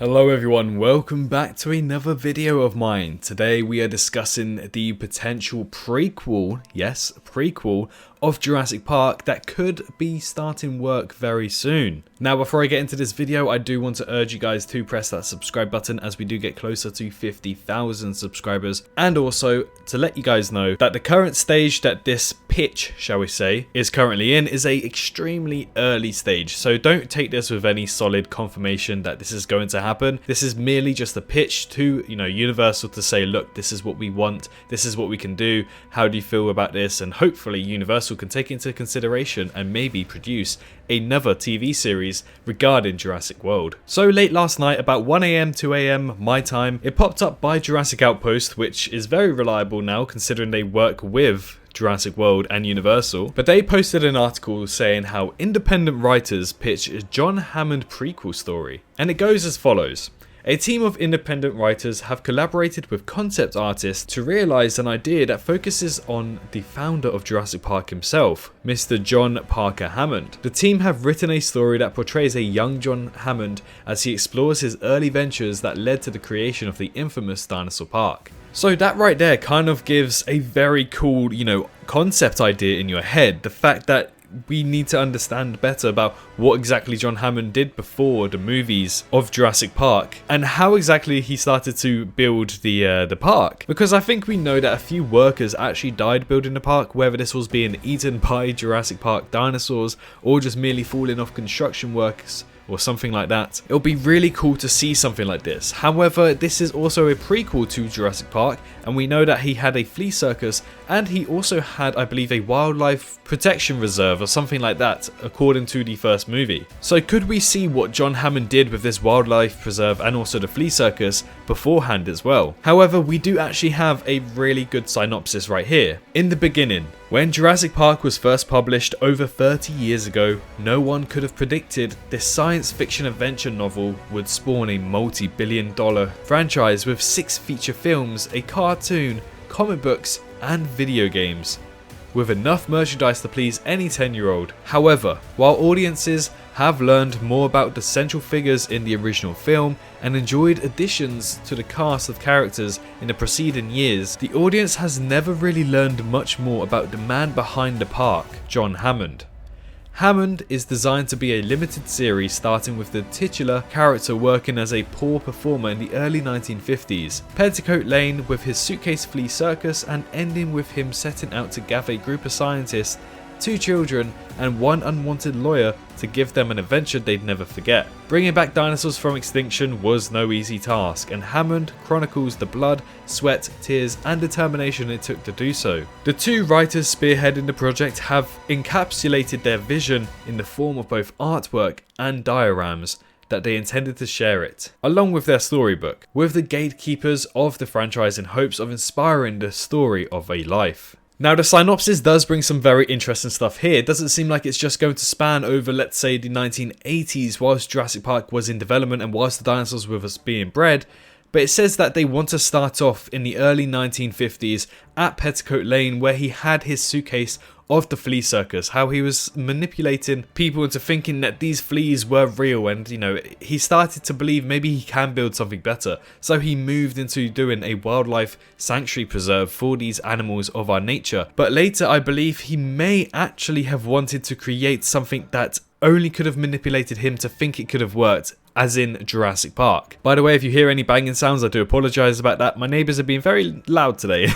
Hello everyone, welcome back to another video of mine. Today we are discussing the potential prequel, yes, prequel, of Jurassic Park that could be starting work very soon. Now before I get into this video, I do want to urge you guys to press that subscribe button as we do get closer to 50,000 subscribers, and also to let you guys know that the current stage that this pitch, shall we say, is currently in is a extremely early stage, so don't take this with any solid confirmation that this is going to happen. This is merely just a pitch to, Universal to say, look, this is what we want, this is what we can do, how do you feel about this? And hopefully Universal can take into consideration and maybe produce another TV series regarding Jurassic World. So late last night, about 1 AM, 2 AM my time, it popped up by Jurassic Outpost, which is very reliable now considering they work with Jurassic World and Universal, but they posted an article saying how independent writers pitch a John Hammond prequel story, and it goes as follows. A team of independent writers have collaborated with concept artists to realise an idea that focuses on the founder of Jurassic Park himself, Mr. John Parker Hammond. The team have written a story that portrays a young John Hammond as he explores his early ventures that led to the creation of the infamous dinosaur park. So that right there kind of gives a very cool, concept idea in your head. The fact that we need to understand better about what exactly John Hammond did before the movies of Jurassic Park and how exactly he started to build the park. Because I think we know that a few workers actually died building the park, whether this was being eaten by Jurassic Park dinosaurs or just merely falling off construction works or something like that. It'll be really cool to see something like this. However, this is also a prequel to Jurassic Park, and we know that he had a flea circus and he also had, I believe, a wildlife protection reserve or something like that, according to the first movie. So could we see what John Hammond did with this wildlife preserve and also the flea circus beforehand as well? However, we do actually have a really good synopsis right here. In the beginning, when Jurassic Park was first published over 30 years ago, no one could have predicted this science fiction adventure novel would spawn a multi-billion-dollar franchise with 6 feature films, a cartoon, comic books, and video games, with enough merchandise to please any 10-year-old. However, while audiences have learned more about the central figures in the original film and enjoyed additions to the cast of characters in the preceding years, the audience has never really learned much more about the man behind the park, John Hammond. Hammond is designed to be a limited series starting with the titular character working as a poor performer in the early 1950s, Petticoat Lane with his suitcase flea circus, and ending with him setting out to gather a group of scientists, 2 children, and 1 unwanted lawyer to give them an adventure they'd never forget. Bringing back dinosaurs from extinction was no easy task, and Hammond chronicles the blood, sweat, tears, and determination it took to do so. The 2 writers spearheading the project have encapsulated their vision in the form of both artwork and dioramas that they intended to share it, along with their storybook, with the gatekeepers of the franchise in hopes of inspiring the story of a life. Now the synopsis does bring some very interesting stuff here. It doesn't seem like it's just going to span over, let's say, the 1980s whilst Jurassic Park was in development and whilst the dinosaurs were being bred, but it says that they want to start off in the early 1950s at Petticoat Lane, where he had his suitcase of the flea circus, how he was manipulating people into thinking that these fleas were real, and he started to believe maybe he can build something better, so he moved into doing a wildlife sanctuary preserve for these animals of our nature. But later I believe he may actually have wanted to create something that only could have manipulated him to think it could have worked, as in Jurassic Park. By the way, if you hear any banging sounds, I do apologise about that. My neighbours are being very loud today.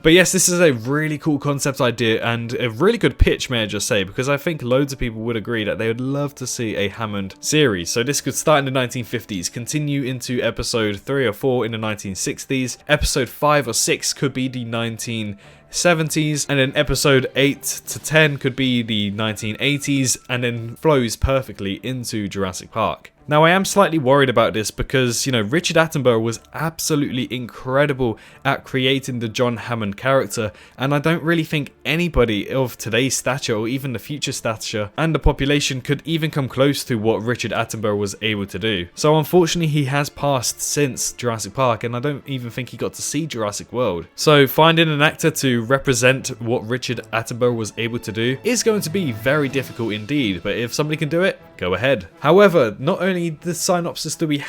But yes, this is a really cool concept idea and a really good pitch, may I just say, because I think loads of people would agree that they would love to see a Hammond series. So this could start in the 1950s, continue into episode 3 or 4 in the 1960s, episode 5 or 6 could be the 1970s, and then episode 8 to 10 could be the 1980s, and then flows perfectly into Jurassic Park. Now I am slightly worried about this because, Richard Attenborough was absolutely incredible at creating the John Hammond character, and I don't really think anybody of today's stature or even the future stature and the population could even come close to what Richard Attenborough was able to do. So unfortunately he has passed since Jurassic Park, and I don't even think he got to see Jurassic World. So finding an actor to represent what Richard Attenborough was able to do is going to be very difficult indeed, but if somebody can do it, go ahead. However, not only the synopsis do we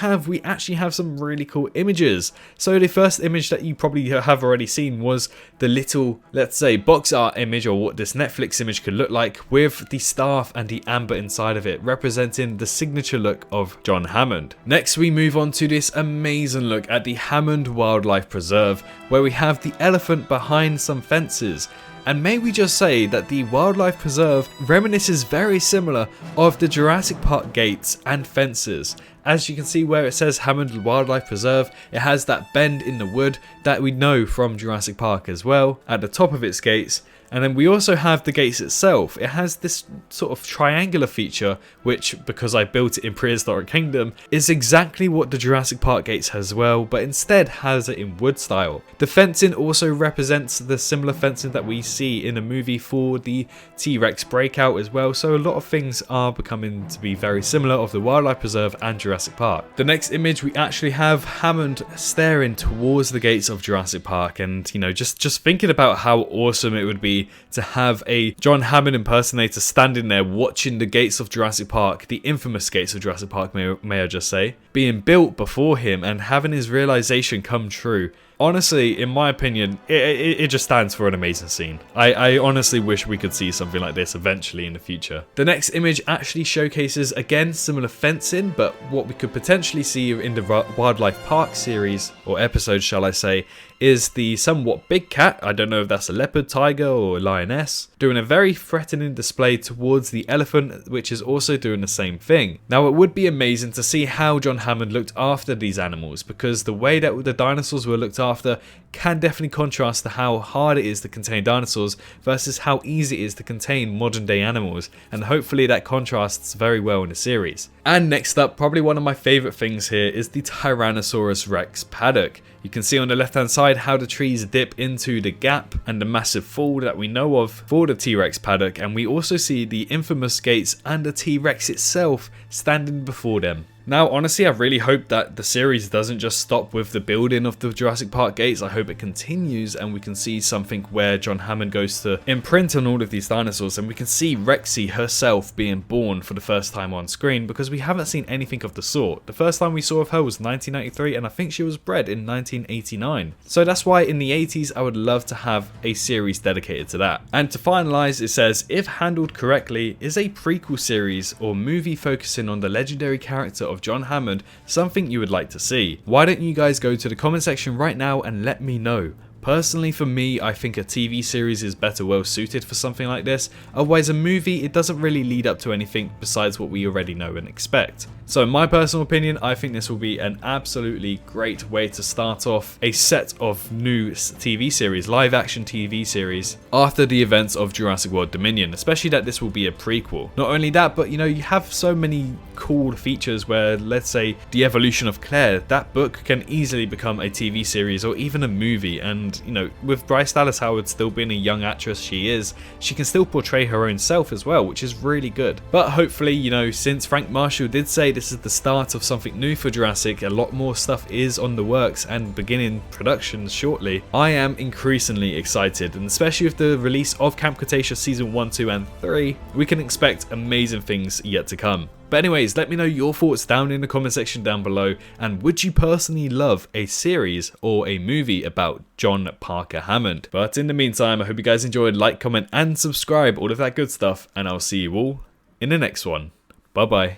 actually have some really cool images. So the first image that you probably have already seen was the little, let's say, box art image, or what this Netflix image could look like, with the staff and the amber inside of it, representing the signature look of John Hammond. Next, we move on to this amazing look at the Hammond Wildlife Preserve, where we have the elephant behind some fences. And may we just say that the Wildlife Preserve reminisces very similar of the Jurassic Park gates and fences. As you can see where it says Hammond Wildlife Preserve, it has that bend in the wood that we know from Jurassic Park as well at the top of its gates. And then we also have the gates itself. It has this sort of triangular feature, which, because I built it in Prehistoric Kingdom, is exactly what the Jurassic Park gates has as well, but instead has it in wood style. The fencing also represents the similar fencing that we see in a movie for the T-Rex breakout as well, so a lot of things are becoming to be very similar of the Wildlife Preserve and Jurassic Park. The next image, we actually have Hammond staring towards the gates of Jurassic Park, and you know, just thinking about how awesome it would be to have a John Hammond impersonator standing there watching the gates of Jurassic Park, the infamous gates of Jurassic Park, may I just say, being built before him and having his realization come true. Honestly, in my opinion, it just stands for an amazing scene. I honestly wish we could see something like this eventually in the future. The next image actually showcases, again, similar fencing, but what we could potentially see in the Wildlife Park series, or episode shall I say, is the somewhat big cat, I don't know if that's a leopard, tiger or a lioness, doing a very threatening display towards the elephant, which is also doing the same thing. Now, it would be amazing to see how John Hammond looked after these animals, because the way that the dinosaurs were looked after can definitely contrast to how hard it is to contain dinosaurs versus how easy it is to contain modern day animals, and hopefully that contrasts very well in the series. And next up, probably one of my favourite things here is the Tyrannosaurus Rex paddock. You can see on the left hand side how the trees dip into the gap and the massive fall that we know of for the T-Rex paddock, and we also see the infamous gates and the T-Rex itself standing before them. Now, honestly, I really hope that the series doesn't just stop with the building of the Jurassic Park gates. I hope it continues and we can see something where John Hammond goes to imprint on all of these dinosaurs, and we can see Rexy herself being born for the first time on screen, because we haven't seen anything of the sort. The first time we saw of her was 1993, and I think she was bred in 1989. So that's why in the 80s I would love to have a series dedicated to that. And to finalize, it says, if handled correctly, is a prequel series or movie focusing on the legendary character of John Hammond something you would like to see? Why don't you guys go to the comment section right now and let me know. Personally, for me, I think a TV series is better well suited for something like this. Otherwise, a movie, it doesn't really lead up to anything besides what we already know and expect. So in my personal opinion, I think this will be an absolutely great way to start off a set of new TV series, live action TV series, after the events of Jurassic World Dominion, especially that this will be a prequel. Not only that, but you know, you have so many cool features where, let's say, The Evolution of Claire, that book can easily become a TV series or even a movie, and you know, with Bryce Dallas Howard still being a young actress she can still portray her own self as well, which is really good. But hopefully, you know, since Frank Marshall did say this is the start of something new for Jurassic, a lot more stuff is on the works and beginning production shortly, I am increasingly excited, and especially with the release of Camp Cretaceous Season 1, 2 and 3, we can expect amazing things yet to come. But anyways, let me know your thoughts down in the comment section down below, and would you personally love a series or a movie about John Parker Hammond? But in the meantime, I hope you guys enjoyed. Like, comment and subscribe, all of that good stuff, and I'll see you all in the next one. Bye bye.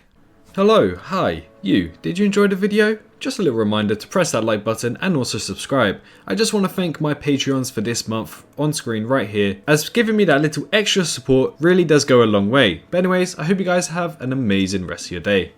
Hello, hi, you. Did you enjoy the video? Just a little reminder to press that like button and also subscribe. I just want to thank my Patreons for this month on screen right here, as giving me that little extra support really does go a long way. But anyways, I hope you guys have an amazing rest of your day.